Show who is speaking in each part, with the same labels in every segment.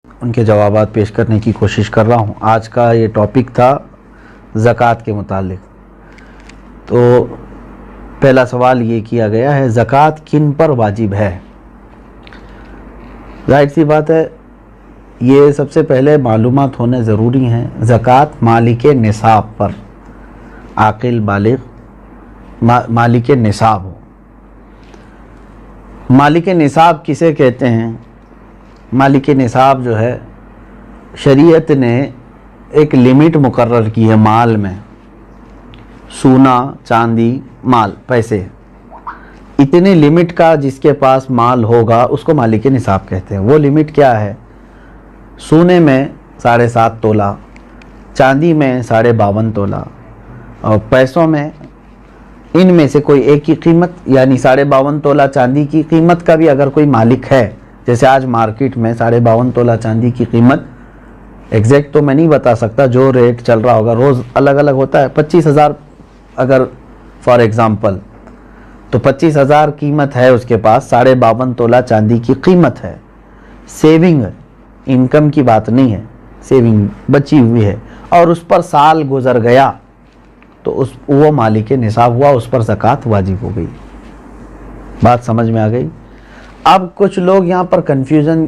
Speaker 1: ان کے جوابات پیش کرنے کی کوشش کر رہا ہوں۔ آج کا یہ ٹاپک تھا زکوٰۃ کے متعلق۔ تو پہلا سوال یہ کیا گیا ہے، زکوٰۃ کن پر واجب ہے؟ ظاہر سی بات ہے، یہ سب سے پہلے معلومات ہونے ضروری ہیں۔ زکوٰۃ مالک نصاب پر، عاقل بالغ مالک نصاب ہو۔ مالک نصاب کسے کہتے ہیں؟ مالک نصاب جو ہے، شریعت نے ایک لمٹ مقرر کی ہے مال میں، سونا، چاندی، مال، پیسے، اتنے لمٹ کا جس کے پاس مال ہوگا اس کو مالک نصاب کہتے ہیں۔ وہ لمٹ کیا ہے؟ سونے میں 7.5 تولہ، چاندی میں 52.5 تولہ، اور پیسوں میں ان میں سے کوئی ایک کی قیمت، یعنی 52.5 تولہ چاندی کی قیمت کا بھی اگر کوئی مالک ہے، جیسے آج مارکیٹ میں 52.5 تولہ چاندی کی قیمت ایگزیکٹ تو میں نہیں بتا سکتا، جو ریٹ چل رہا ہوگا روز الگ الگ ہوتا ہے، 25,000 اگر فار ایگزامپل، تو 25,000 قیمت ہے اس کے پاس، 52.5 تولہ چاندی کی قیمت ہے۔ سیونگ، انکم کی بات نہیں ہے، سیونگ بچی ہوئی ہے، اور اس پر سال گزر گیا تو وہ مالک نصاب ہوا، اس پر زکوٰۃ واجب ہو گئی۔ بات سمجھ میں آ گئی؟ اب کچھ لوگ یہاں پر کنفیوژن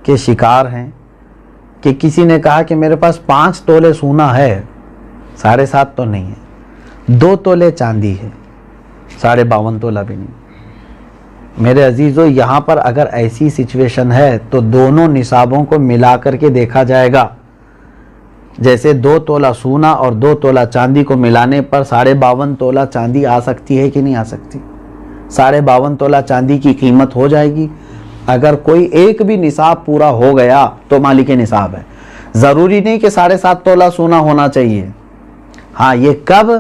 Speaker 1: کے شکار ہیں کہ کسی نے کہا کہ میرے پاس 5 تولے سونا ہے، 7.5 تو نہیں ہے، 2 تولے چاندی ہے، 52.5 تولہ بھی نہیں۔ میرے عزیزو، یہاں پر اگر ایسی سچویشن ہے تو دونوں نصابوں کو ملا کر کے دیکھا جائے گا۔ جیسے 2 تولہ سونا اور 2 تولہ چاندی کو ملانے پر 52.5 تولہ چاندی آ سکتی ہے کہ نہیں آ سکتی؟ 52.5 تولہ چاندی کی قیمت ہو جائے گی۔ اگر کوئی ایک بھی نصاب پورا ہو گیا تو مالک نصاب ہے۔ ضروری نہیں کہ 7.5 تولہ سونا ہونا چاہیے۔ ہاں، یہ کب؟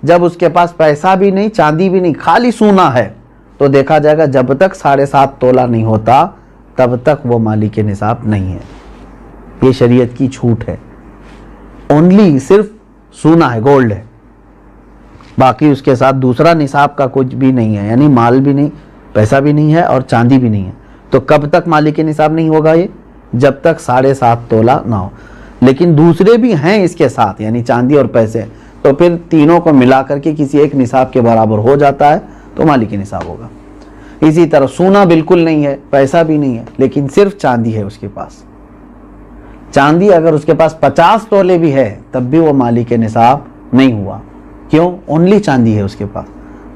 Speaker 1: جب اس کے پاس پیسہ بھی نہیں، چاندی بھی نہیں، خالی سونا ہے، تو دیکھا جائے گا جب تک 7.5 تولہ نہیں ہوتا تب تک وہ مالک نصاب نہیں ہے۔ یہ شریعت کی چھوٹ ہے۔ اونلی صرف سونا ہے، گولڈ ہے، باقی اس کے ساتھ دوسرا نصاب کا کچھ بھی نہیں ہے، یعنی مال بھی نہیں، پیسہ بھی نہیں ہے اور چاندی بھی نہیں ہے۔ تو کب تک مالک نصاب نہیں ہوگا یہ؟ جب تک 7.5 تولہ نہ ہو۔ لیکن دوسرے بھی ہیں اس کے ساتھ، یعنی چاندی اور پیسے، تو پھر تینوں کو ملا کر کے کسی ایک نصاب کے برابر ہو جاتا ہے تو مالک نصاب ہوگا۔ اسی طرح سونا بالکل نہیں ہے، پیسہ بھی نہیں ہے، لیکن صرف چاندی ہے اس کے پاس۔ چاندی اگر اس کے پاس 50 تولے بھی ہے تب بھی وہ مالک نصاب نہیں ہوا۔ کیوں؟ اونلی چاندی ہے اس کے پاس۔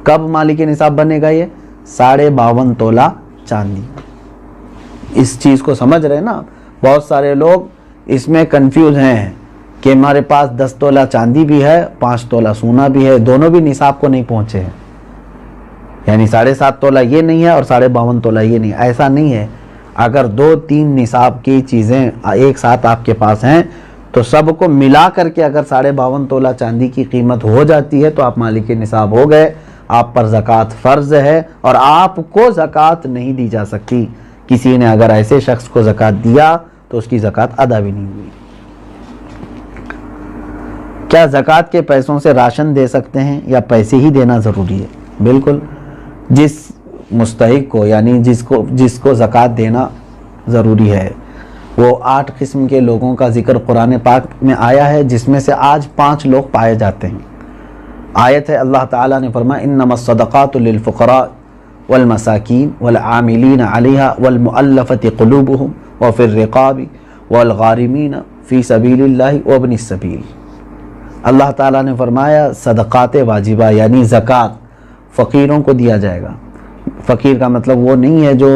Speaker 1: کب مالک نصاب بنے گا یہ؟ 52.5 تولہ چاندی۔ اس چیز کو سمجھ رہے نا؟ بہت سارے لوگ اس میں کنفیوز ہیں کہ ہمارے پاس 10 تولہ چاندی بھی ہے، 5 تولہ سونا بھی ہے، دونوں بھی نصاب کو نہیں پہنچے ہیں، یعنی 7.5 تولہ یہ نہیں ہے اور 52.5 تولہ یہ نہیں، ایسا نہیں ہے۔ اگر 2-3 نصاب کی چیزیں ایک ساتھ آپ کے پاس ہیں تو سب کو ملا کر کے اگر 52.5 تولہ چاندی کی قیمت ہو جاتی ہے تو آپ مالک نصاب ہو گئے، آپ پر زکوٰۃ فرض ہے، اور آپ کو زکوٰۃ نہیں دی جا سکتی۔ کسی نے اگر ایسے شخص کو زکوٰۃ دیا تو اس کی زکوٰۃ ادا بھی نہیں ہوئی۔ کیا زکوٰۃ کے پیسوں سے راشن دے سکتے ہیں یا پیسے ہی دینا ضروری ہے؟ بالکل، جس مستحق کو، یعنی جس کو زکوٰۃ دینا ضروری ہے، وہ 8 قسم کے لوگوں کا ذکر قرآن پاک میں آیا ہے، جس میں سے آج 5 لوگ پائے جاتے ہیں۔ آیت ہے، اللہ تعالیٰ نے فرمایا انما الصدقات للفقراء والمساکین والعاملین علیہا والمؤلفۃ قلوبہم وفی الرقاب والغارمین فی سبیل اللہ وابن السبیل۔ اللہ تعالیٰ نے فرمایا صدقات واجبہ یعنی زکوٰۃ فقیروں کو دیا جائے گا۔ فقیر کا مطلب وہ نہیں ہے جو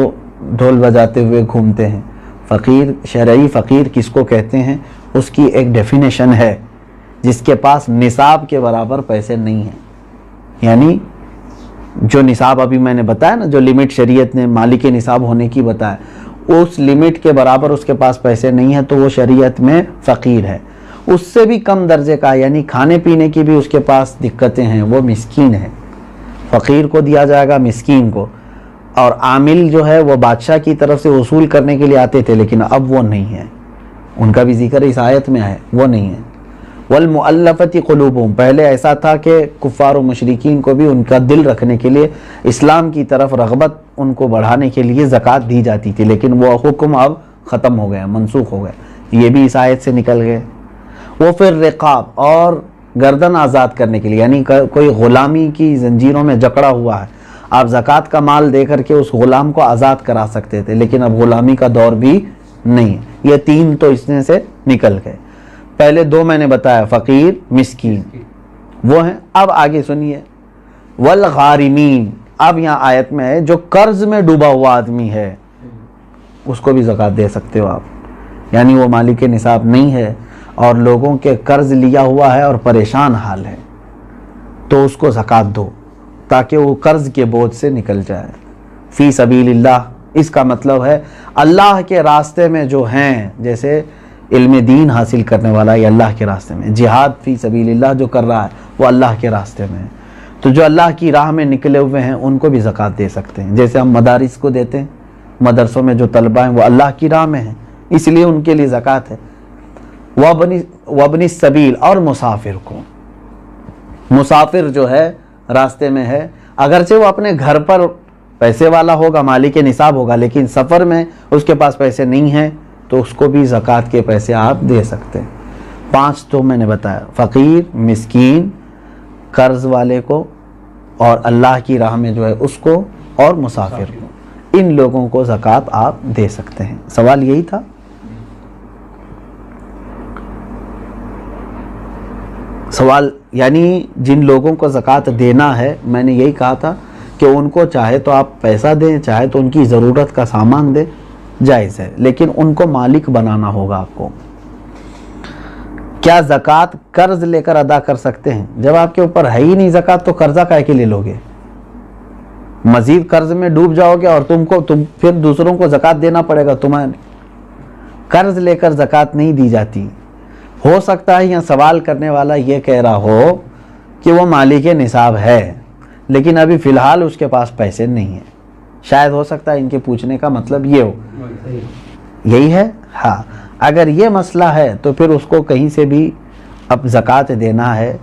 Speaker 1: ڈھول بجاتے ہوئے گھومتے ہیں۔ فقیر، شرعی فقیر کس کو کہتے ہیں؟ اس کی ایک ڈیفینیشن ہے، جس کے پاس نصاب کے برابر پیسے نہیں ہیں، یعنی جو نصاب ابھی میں نے بتایا نا، جو لمٹ شریعت نے مالک نصاب ہونے کی بتایا، اس لمٹ کے برابر اس کے پاس پیسے نہیں ہیں تو وہ شریعت میں فقیر ہے۔ اس سے بھی کم درجے کا، یعنی کھانے پینے کی بھی اس کے پاس دقتیں ہیں، وہ مسکین ہے۔ فقیر کو دیا جائے گا، مسکین کو۔ اور عامل جو ہے وہ بادشاہ کی طرف سے وصول کرنے کے لیے آتے تھے، لیکن اب وہ نہیں ہے، ان کا بھی ذکر اس آیت میں ہے، وہ نہیں ہے۔ والمؤلفۃ قلوبہم، پہلے ایسا تھا کہ کفار و مشرکین کو بھی ان کا دل رکھنے کے لیے، اسلام کی طرف رغبت ان کو بڑھانے کے لیے زکوٰۃ دی جاتی تھی، لیکن وہ حکم اب ختم ہو گیا، منسوخ ہو گیا، یہ بھی اس آیت سے نکل گئے۔ وہ پھر رقاب اور گردن آزاد کرنے کے لیے، یعنی کوئی غلامی کی زنجیروں میں جکڑا ہوا ہے، آپ زکوٰۃ کا مال دے کر کے اس غلام کو آزاد کرا سکتے تھے، لیکن اب غلامی کا دور بھی نہیں ہے۔ یہ 3 تو اس میں سے نکل گئے۔ پہلے 2 میں نے بتایا، فقیر، مسکین، وہ ہیں۔ اب آگے سنیے، والغارمین، اب یہاں آیت میں ہے جو قرض میں ڈوبا ہوا آدمی ہے اس کو بھی زکوٰۃ دے سکتے ہو آپ، یعنی وہ مالک نصاب نہیں ہے اور لوگوں کے قرض لیا ہوا ہے اور پریشان حال ہے، تو اس کو زکوٰۃ دو تاکہ وہ قرض کے بوجھ سے نکل جائے۔ فی سبیل اللہ، اس کا مطلب ہے اللہ کے راستے میں جو ہیں، جیسے علم دین حاصل کرنے والا یہ اللہ کے راستے میں، جہاد فی سبیل اللہ جو کر رہا ہے وہ اللہ کے راستے میں ہے، تو جو اللہ کی راہ میں نکلے ہوئے ہیں ان کو بھی زکوٰۃ دے سکتے ہیں۔ جیسے ہم مدارس کو دیتے ہیں، مدرسوں میں جو طلبہ ہیں وہ اللہ کی راہ میں ہیں، اس لیے ان کے لیے زکوٰۃ ہے۔ وابن السبیل، اور مسافر کو، مسافر جو ہے راستے میں ہے، اگرچہ وہ اپنے گھر پر پیسے والا ہوگا، مالک نصاب ہوگا، لیکن سفر میں اس کے پاس پیسے نہیں ہیں تو اس کو بھی زکوٰۃ کے پیسے آپ دے سکتے ہیں۔ 5 تو میں نے بتایا، فقیر، مسکین، قرض والے کو، اور اللہ کی راہ میں جو ہے اس کو، اور مسافر کو، ان لوگوں کو زکوٰۃ آپ دے سکتے ہیں۔ سوال یہی تھا؟ سوال یعنی جن لوگوں کو زکوٰۃ دینا ہے، میں نے یہی کہا تھا کہ ان کو چاہے تو آپ پیسہ دیں، چاہے تو ان کی ضرورت کا سامان دیں، جائز ہے، لیکن ان کو مالک بنانا ہوگا آپ کو۔ کیا زکوٰۃ قرض لے کر ادا کر سکتے ہیں؟ جب آپ کے اوپر ہے ہی نہیں زکوٰۃ تو قرضہ کائے کے لے لو گے؟ مزید قرض میں ڈوب جاؤ گے اور تم پھر دوسروں کو زکوٰۃ دینا پڑے گا تمہیں۔ قرض لے کر زکوٰۃ نہیں دی جاتی۔ ہو سکتا ہے یہاں سوال کرنے والا یہ کہہ رہا ہو کہ وہ مالک نصاب ہے لیکن ابھی فی الحال اس کے پاس پیسے نہیں ہیں، شاید ہو سکتا ہے ان کے پوچھنے کا مطلب یہ ہو، یہی ہے؟ ہاں، اگر یہ مسئلہ ہے تو پھر اس کو کہیں سے بھی اب زکوٰۃ دینا ہے۔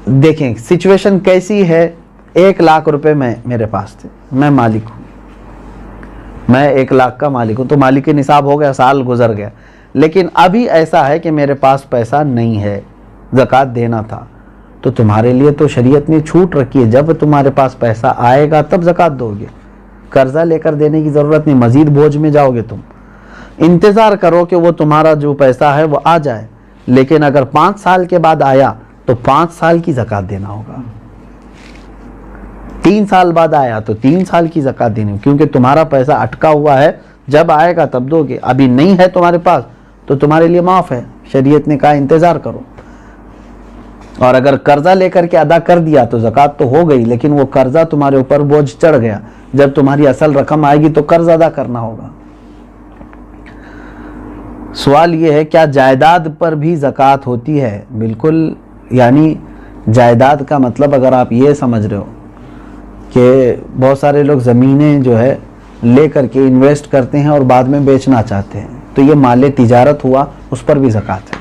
Speaker 1: دیکھیں سچویشن کیسی ہے، 1 لاکھ روپے میرے پاس تھے، میں مالک ہوں، میں 1 لاکھ کا مالک ہوں، تو مالک نصاب ہو گیا، سال گزر گیا، لیکن ابھی ایسا ہے کہ میرے پاس پیسہ نہیں ہے، زکوٰۃ دینا تھا، تو تمہارے لیے تو شریعت نے چھوٹ رکھی ہے، جب تمہارے پاس پیسہ آئے گا تب زکوٰۃ دو گے، قرضہ لے کر دینے کی ضرورت نہیں، مزید بوجھ میں جاؤ گے، تم انتظار کرو کہ وہ تمہارا جو پیسہ ہے وہ آ جائے، لیکن اگر 5 سال کے بعد آیا تو 5 سال کی زکوٰۃ دینا ہوگا، 3 سال بعد آیا تو 3 سال کی زکوٰۃ دینی ہوگی، کیونکہ تمہارا پیسہ اٹکا ہوا ہے، جب آئے گا تب دو گے، ابھی نہیں ہے تمہارے پاس تو تمہارے لیے معاف ہے، شریعت نے کہا انتظار کرو۔ اور اگر قرضہ لے کر کے ادا کر دیا تو زکوٰۃ تو ہو گئی، لیکن وہ قرضہ تمہارے اوپر بوجھ چڑھ گیا، جب تمہاری اصل رقم آئے گی تو قرض ادا کرنا ہوگا۔ سوال یہ ہے کیا جائیداد پر بھی زکوٰۃ ہوتی ہے؟ بالکل، یعنی جائیداد کا مطلب اگر آپ یہ سمجھ رہے ہو کہ بہت سارے لوگ زمینیں جو ہے لے کر کے انویسٹ کرتے ہیں اور بعد میں بیچنا چاہتے ہیں، تو یہ مال تجارت ہوا، اس پر بھی زکوٰۃ ہے،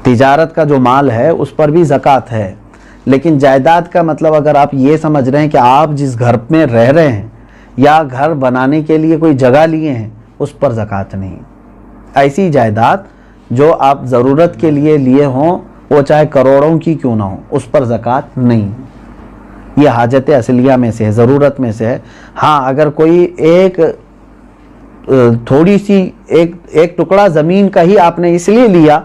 Speaker 1: تجارت کا جو مال ہے اس پر بھی زکوٰۃ ہے۔ لیکن جائیداد کا مطلب اگر آپ یہ سمجھ رہے ہیں کہ آپ جس گھر میں رہ رہے ہیں یا گھر بنانے کے لیے کوئی جگہ لیے ہیں، اس پر زکوٰۃ نہیں۔ ایسی جائیداد جو آپ ضرورت کے لیے لیے ہوں، وہ چاہے کروڑوں کی کیوں نہ ہو، اس پر زکوٰۃ نہیں۔ یہ حاجت اصلیہ میں سے ہے، ضرورت میں سے ہے۔ ہاں، اگر کوئی تھوڑی سی ایک ٹکڑا زمین کا ہی آپ نے اس لیے لیا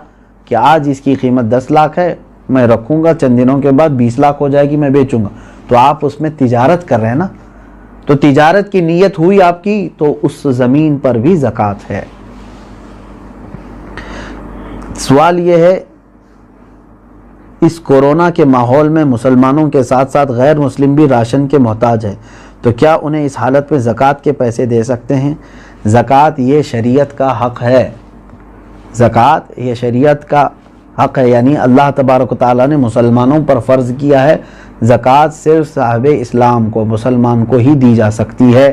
Speaker 1: کہ آج اس کی قیمت 10 لاکھ ہے، میں رکھوں گا، چند دنوں کے بعد 20 لاکھ ہو جائے گی، میں بیچوں گا، تو آپ اس میں تجارت کر رہے ہیں نا، تو تجارت کی نیت ہوئی آپ کی، تو اس زمین پر بھی زکوٰۃ ہے۔ سوال یہ ہے اس کورونا کے ماحول میں مسلمانوں کے ساتھ ساتھ غیر مسلم بھی راشن کے محتاج ہے، تو کیا انہیں اس حالت میں زکوٰۃ کے پیسے دے سکتے ہیں؟ زکوٰۃ یہ شریعت کا حق ہے، زکوٰۃ یہ شریعت کا حق ہے، یعنی اللہ تبارک و تعالیٰ نے مسلمانوں پر فرض کیا ہے، زکوٰۃ صرف صاحب اسلام کو، مسلمان کو ہی دی جا سکتی ہے۔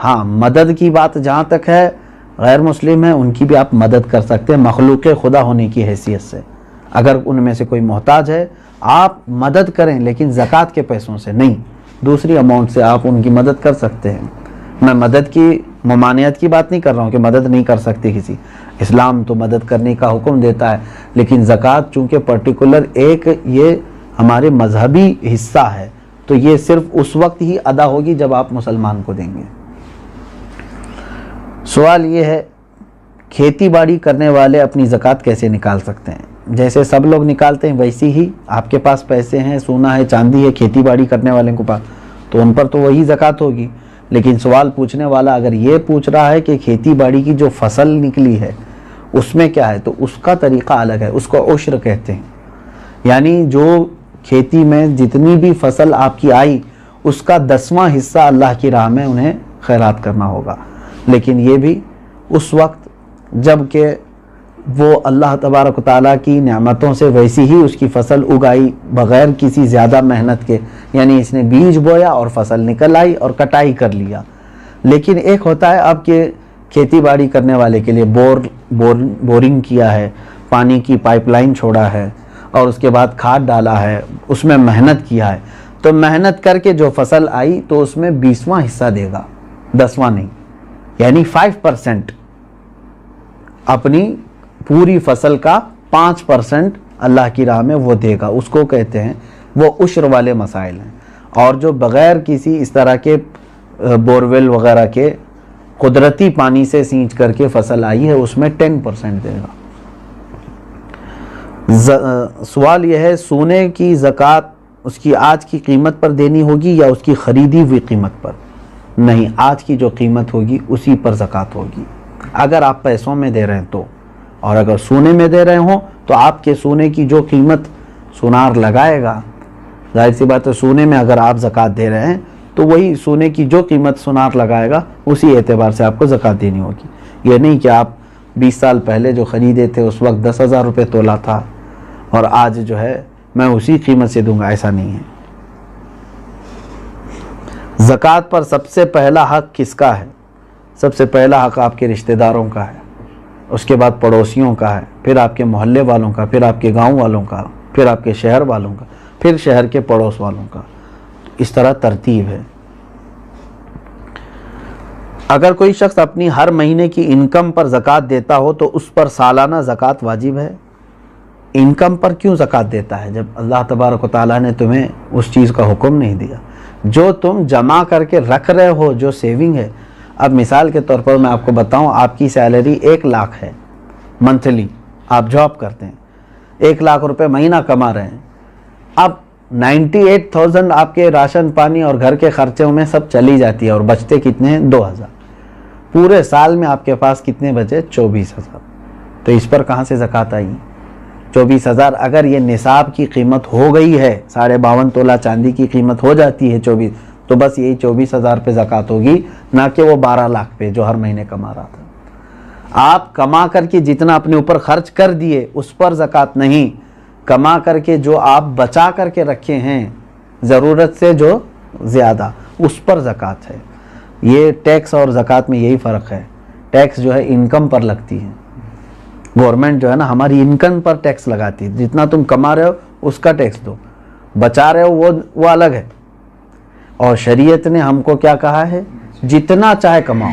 Speaker 1: ہاں، مدد کی بات جہاں تک ہے، غیر مسلم ہیں ان کی بھی آپ مدد کر سکتے ہیں مخلوق خدا ہونے کی حیثیت سے، اگر ان میں سے کوئی محتاج ہے آپ مدد کریں، لیکن زکوٰۃ کے پیسوں سے نہیں، دوسری اماؤنٹ سے آپ ان کی مدد کر سکتے ہیں۔ میں مدد کی ممانعت کی بات نہیں کر رہا ہوں کہ مدد نہیں کر سکتے کسی، اسلام تو مدد کرنے کا حکم دیتا ہے، لیکن زکوٰۃ چونکہ پرٹیکولر ایک یہ ہمارے مذہبی حصہ ہے، تو یہ صرف اس وقت ہی ادا ہوگی جب آپ مسلمان کو دیں گے۔ سوال یہ ہے کھیتی باڑی کرنے والے اپنی زکوٰۃ کیسے نکال سکتے ہیں؟ جیسے سب لوگ نکالتے ہیں ویسی ہی آپ کے پاس پیسے ہیں، سونا ہے، چاندی ہے، کھیتی باڑی کرنے والے کے پاس، تو ان پر تو وہی زکوٰۃ ہوگی۔ لیکن سوال پوچھنے والا اگر یہ پوچھ رہا ہے کہ کھیتی باڑی کی جو فصل نکلی ہے اس میں کیا ہے، تو اس کا طریقہ الگ ہے، اس کو عشر کہتے ہیں۔ یعنی جو کھیتی میں جتنی بھی فصل آپ کی آئی اس کا 10واں حصہ اللہ کی راہ میں انہیں خیرات کرنا ہوگا، لیکن یہ بھی اس وقت جب کہ وہ اللہ تبارک و تعالیٰ کی نعمتوں سے ویسی ہی اس کی فصل اگائی بغیر کسی زیادہ محنت کے، یعنی اس نے بیج بویا اور فصل نکل آئی اور کٹائی کر لیا۔ لیکن ایک ہوتا ہے اب کہ کھیتی باڑی کرنے والے کے لیے بورنگ کیا ہے، پانی کی پائپ لائن چھوڑا ہے اور اس کے بعد کھاد ڈالا ہے، اس میں محنت کیا ہے، تو محنت کر کے جو فصل آئی تو اس میں 20واں حصہ دے گا، 10واں نہیں، یعنی 5% اپنی پوری فصل کا 5% اللہ کی راہ میں وہ دے گا، اس کو کہتے ہیں، وہ عشر والے مسائل ہیں۔ اور جو بغیر کسی اس طرح کے بورویل وغیرہ کے قدرتی پانی سے سینچ کر کے فصل آئی ہے اس میں 10% دے گا۔ سوال یہ ہے سونے کی زکوٰۃ اس کی آج کی قیمت پر دینی ہوگی یا اس کی خریدی ہوئی قیمت پر؟ نہیں، آج کی جو قیمت ہوگی اسی پر زکوٰۃ ہوگی، اگر آپ پیسوں میں دے رہے ہیں تو، اور اگر سونے میں دے رہے ہوں تو آپ کے سونے کی جو قیمت سونار لگائے گا، ظاہر سی بات ہے سونے میں اگر آپ زکوٰۃ دے رہے ہیں تو وہی سونے کی جو قیمت سونار لگائے گا اسی اعتبار سے آپ کو زکوٰۃ دینی ہوگی۔ یہ نہیں کہ آپ 20 سال پہلے جو خریدے تھے اس وقت 10,000 روپے تولہ تھا اور آج جو ہے میں اسی قیمت سے دوں گا، ایسا نہیں ہے۔ زکوٰۃ پر سب سے پہلا حق کس کا ہے؟ سب سے پہلا حق آپ کے رشتہ داروں کا ہے، اس کے بعد پڑوسیوں کا ہے، پھر آپ کے محلے والوں کا، پھر آپ کے گاؤں والوں کا، پھر آپ کے شہر والوں کا، پھر شہر کے پڑوس والوں کا، اس طرح ترتیب ہے۔ اگر کوئی شخص اپنی ہر مہینے کی انکم پر زکوٰۃ دیتا ہو تو اس پر سالانہ زکوٰۃ واجب ہے؟ انکم پر کیوں زکوٰۃ دیتا ہے جب اللہ تبارک و تعالیٰ نے تمہیں اس چیز کا حکم نہیں دیا؟ جو تم جمع کر کے رکھ رہے ہو، جو سیونگ ہے، اب مثال کے طور پر میں آپ کو بتاؤں، آپ کی سیلری 1 لاکھ ہے منتھلی، آپ جاب کرتے ہیں، 1 لاکھ روپے مہینہ کما رہے ہیں، اب 98,000 آپ کے راشن پانی اور گھر کے خرچوں میں سب چلی جاتی ہے اور بچتے کتنے ہیں؟ 2,000۔ پورے سال میں آپ کے پاس کتنے بچے؟ 24,000۔ تو اس پر کہاں سے زکوٰۃ آئی؟ 24,000 اگر یہ نصاب کی قیمت ہو گئی ہے، 52.5 تولہ چاندی کی قیمت ہو جاتی ہے 24، تو بس یہی 24,000 پہ زکوٰۃ ہوگی، نہ کہ وہ 12 لاکھ پہ جو ہر مہینے کما رہا تھا۔ آپ کما کر کے جتنا اپنے اوپر خرچ کر دیے اس پر زکوٰۃ نہیں، کما کر کے جو آپ بچا کر کے رکھے ہیں ضرورت سے جو زیادہ، اس پر زکوٰۃ ہے۔ یہ ٹیکس اور زکوٰۃ میں یہی فرق ہے، ٹیکس جو ہے انکم پر لگتی ہے، گورنمنٹ جو ہے نا ہماری انکم پر ٹیکس لگاتی ہے، جتنا تم کما رہے ہو اس کا ٹیکس دو، بچا رہے ہو وہ الگ ہے۔ اور شریعت نے ہم کو کیا کہا ہے؟ جتنا چاہے کماؤ،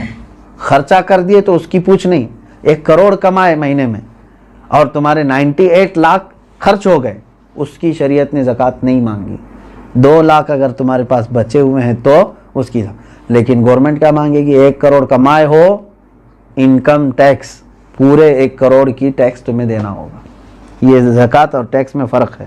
Speaker 1: خرچہ کر دیے تو اس کی پوچھ نہیں۔ 1 کروڑ کمائے مہینے میں اور تمہارے 98 لاکھ خرچ ہو گئے، اس کی شریعت نے زکوٰۃ نہیں مانگی۔ 2 لاکھ اگر تمہارے پاس بچے ہوئے ہیں تو اس کی، لیکن گورنمنٹ کیا مانگے گی؟ 1 کروڑ کمائے ہو، انکم ٹیکس پورے 1 کروڑ کی ٹیکس تمہیں دینا ہوگا۔ یہ زکوٰۃ اور ٹیکس میں فرق ہے۔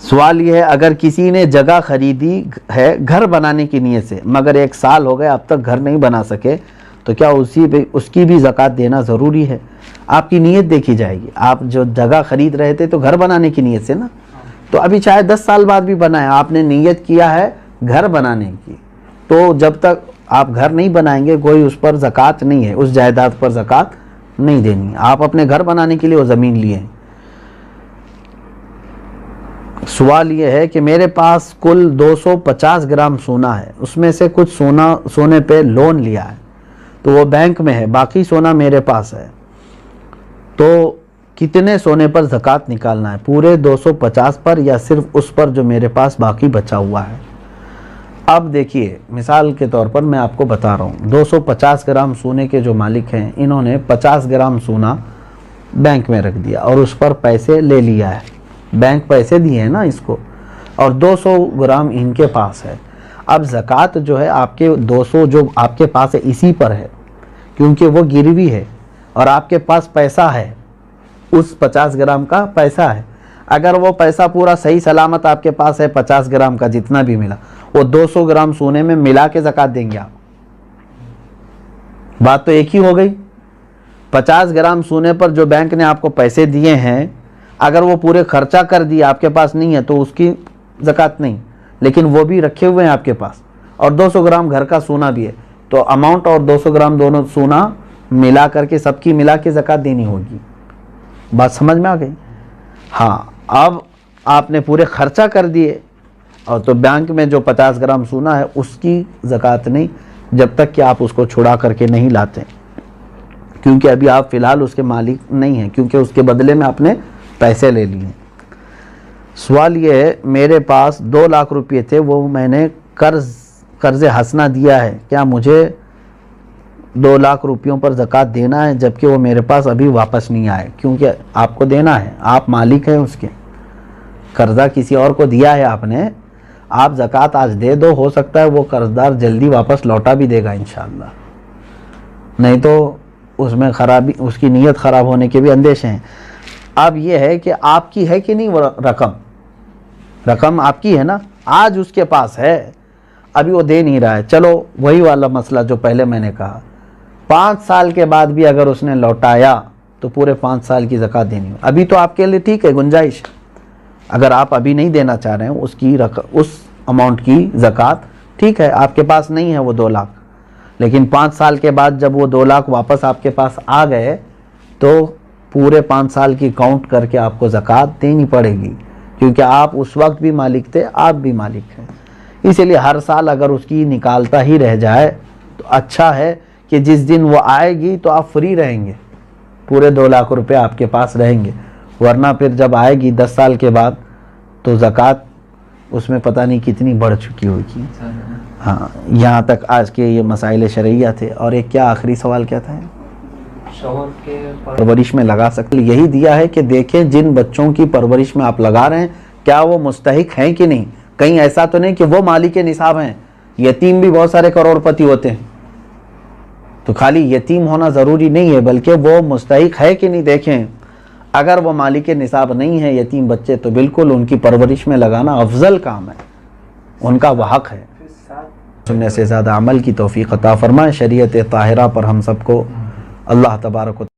Speaker 1: سوال یہ ہے اگر کسی نے جگہ خریدی ہے گھر بنانے کی نیت سے مگر 1 سال ہو گئے اب تک گھر نہیں بنا سکے تو کیا اس کی بھی زکوٰۃ دینا ضروری ہے؟ آپ کی نیت دیکھی جائے گی، آپ جو جگہ خرید رہے تھے تو گھر بنانے کی نیت سے نا، تو ابھی چاہے 10 سال بعد بھی بنائیں، آپ نے نیت کیا ہے گھر بنانے کی، تو جب تک آپ گھر نہیں بنائیں گے کوئی اس پر زکوٰۃ نہیں ہے، اس جائیداد پر زکوٰۃ نہیں دینی ہے۔ آپ اپنے گھر بنانے کے لیے وہ زمین لیے ہیں۔ سوال یہ ہے کہ میرے پاس کل 250 گرام سونا ہے، اس میں سے کچھ سونے پہ لون لیا ہے تو وہ بینک میں ہے، باقی سونا میرے پاس ہے، تو کتنے سونے پر زکوٰۃ نکالنا ہے؟ پورے 250 پر یا صرف اس پر جو میرے پاس باقی بچا ہوا ہے؟ اب دیکھیے مثال کے طور پر میں آپ کو بتا رہا ہوں، 250 گرام سونے کے جو مالک ہیں انہوں نے 50 گرام سونا بینک میں رکھ دیا اور اس پر پیسے لے لیا ہے، بینک پیسے دیے ہیں نا اس کو، اور 200 گرام ان کے پاس ہے۔ اب زکوٰۃ جو ہے آپ کے 200 جو آپ کے پاس ہے اسی پر ہے، کیونکہ وہ گروی ہے اور آپ کے پاس پیسہ ہے، اس 50 گرام کا پیسہ ہے۔ اگر وہ پیسہ پورا صحیح سلامت آپ کے پاس ہے 50 گرام کا جتنا بھی ملا، وہ 200 گرام سونے میں ملا کے زکوٰۃ دیں گے آپ۔ بات تو ایک ہی ہو گئی۔ 50 گرام سونے پر جو بینک نے آپ کو پیسے دیے ہیں، اگر وہ پورے خرچہ کر دیے آپ کے پاس نہیں ہے تو اس کی زکوٰۃ نہیں، لیکن وہ بھی رکھے ہوئے ہیں آپ کے پاس، اور 200 گرام گھر کا سونا بھی ہے، تو اماؤنٹ اور 200 گرام دونوں سونا ملا کر کے سب کی ملا کے زکوٰۃ دینی ہوگی۔ بات سمجھ میں آ گئی؟ ہاں، اب آپ نے پورے خرچہ کر دیے اور تو بینک میں جو 50 گرام سونا ہے اس کی زکوٰۃ نہیں، جب تک کہ آپ اس کو چھڑا کر کے نہیں لاتے، کیونکہ ابھی آپ فی الحال اس کے مالک نہیں ہیں، کیونکہ اس کے بدلے میں آپ نے پیسے لے لیے۔ سوال یہ ہے، میرے پاس 2 لاکھ روپے تھے، وہ میں نے قرض حسنہ دیا ہے، کیا مجھے 2 لاکھ روپیوں پر زکوٰۃ دینا ہے جبکہ وہ میرے پاس ابھی واپس نہیں آئے؟ کیونکہ آپ کو دینا ہے، آپ مالک ہیں اس کے، قرضہ کسی اور کو دیا ہے آپ نے، آپ زکوٰۃ آج دے دو، ہو سکتا ہے وہ قرضدار جلدی واپس لوٹا بھی دے گا انشاءاللہ، نہیں تو اس میں خرابی، اس کی نیت خراب ہونے کے بھی اندیشے ہیں۔ اب یہ ہے کہ آپ کی ہے کہ نہیں وہ رقم آپ کی ہے نا، آج اس کے پاس ہے، ابھی وہ دے نہیں رہا ہے، چلو وہی والا مسئلہ جو پہلے میں نے کہا، 5 سال کے بعد بھی اگر اس نے لوٹایا تو پورے 5 سال کی زکوٰۃ دینی ہو۔ ابھی تو آپ کے لیے ٹھیک ہے، گنجائش، اگر آپ ابھی نہیں دینا چاہ رہے ہیں اس اماؤنٹ کی زکوٰۃ، ٹھیک ہے، آپ کے پاس نہیں ہے وہ 2 لاکھ، لیکن 5 سال کے بعد جب وہ 2 لاکھ واپس آپ کے پاس آ گئے تو پورے 5 سال کی کاؤنٹ کر کے آپ کو زکوٰۃ دینی پڑے گی، کیونکہ آپ اس وقت بھی مالک تھے، آپ بھی مالک ہیں۔ اسی لیے ہر سال اگر اس کی نکالتا ہی رہ جائے تو اچھا ہے کہ جس دن وہ آئے گی تو آپ فری رہیں گے، پورے 2 لاکھ روپے آپ کے پاس رہیں گے، ورنہ پھر جب آئے گی 10 سال کے بعد تو زکوٰۃ اس میں پتہ نہیں کتنی بڑھ چکی ہوگی۔ ہاں، یہاں تک آج کے یہ مسائل شرعیہ تھے۔ اور ایک کیا آخری سوال کیا تھا؟
Speaker 2: شوہر کے
Speaker 1: پرورش میں لگا سکتے، یہی دیا ہے کہ دیکھیں جن بچوں کی پرورش میں آپ لگا رہے ہیں کیا وہ مستحق ہیں کہ نہیں، کہیں ایسا تو نہیں کہ وہ مالک نصاب ہیں، یتیم بھی بہت سارے کروڑ پتی ہوتے ہیں، تو خالی یتیم ہونا ضروری نہیں ہے بلکہ وہ مستحق ہے کہ نہیں دیکھیں۔ اگر وہ مالک نصاب نہیں ہے یتیم بچے تو بالکل ان کی پرورش میں لگانا افضل کام ہے، ان کا وہ حق ہے۔ سننے سے زیادہ عمل کی توفیق عطا فرمائے۔ شریعت طاہرہ پر ہم سب کو اللہ تبارک و